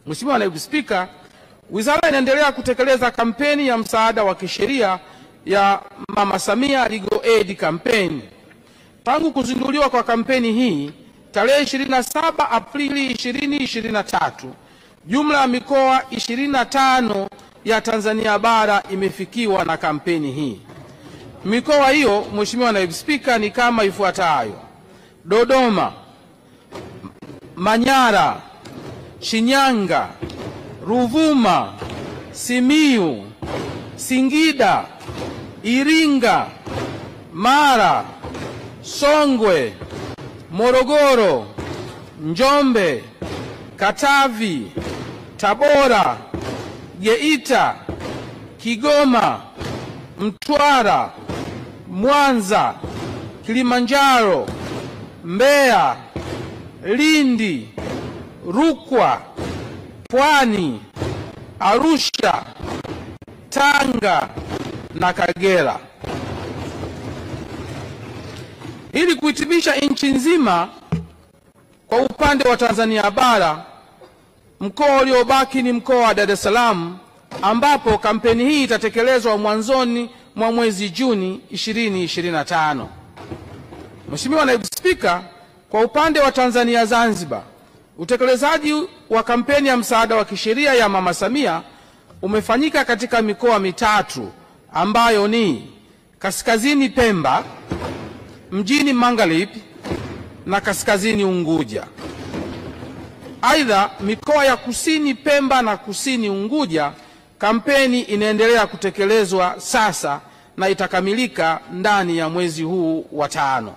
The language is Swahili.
Mheshimiwa Naibu Spika, wizara inaendelea kutekeleza kampeni ya msaada wa kisheria ya Mama Samia Legal Aid Campaign. Tangu kuzinduliwa kwa kampeni hii tarehe 27 Aprili 2023, jumla ya mikoa 25 ya Tanzania bara imefikiwa na kampeni hii. Mikoa hiyo, Mheshimiwa Naibu Spika, ni kama ifuatayo: Dodoma, Manyara, Shinyanga, Ruvuma, Simiyu, Singida, Iringa, Mara, Songwe, Morogoro, Njombe, Katavi, Tabora, Geita, Kigoma, Mtwara, Mwanza, Kilimanjaro, Mbeya, Lindi, Rukwa, Pwani, Arusha, Tanga na Kagera. Ili kuhitimisha nchi nzima, kwa upande wa Tanzania bara, mkoa uliobaki ni mkoa wa Dar es Salaam, ambapo kampeni hii itatekelezwa mwanzoni mwa mwezi Juni 2025. Mheshimiwa Naibu Spika, kwa upande wa Tanzania Zanzibar, utekelezaji wa kampeni ya msaada wa kisheria ya Mama Samia umefanyika katika mikoa mitatu ambayo ni Kaskazini Pemba, Mjini Magharibi na Kaskazini Unguja. Aidha, mikoa ya Kusini Pemba na Kusini Unguja, kampeni inaendelea kutekelezwa sasa na itakamilika ndani ya mwezi huu wa 5.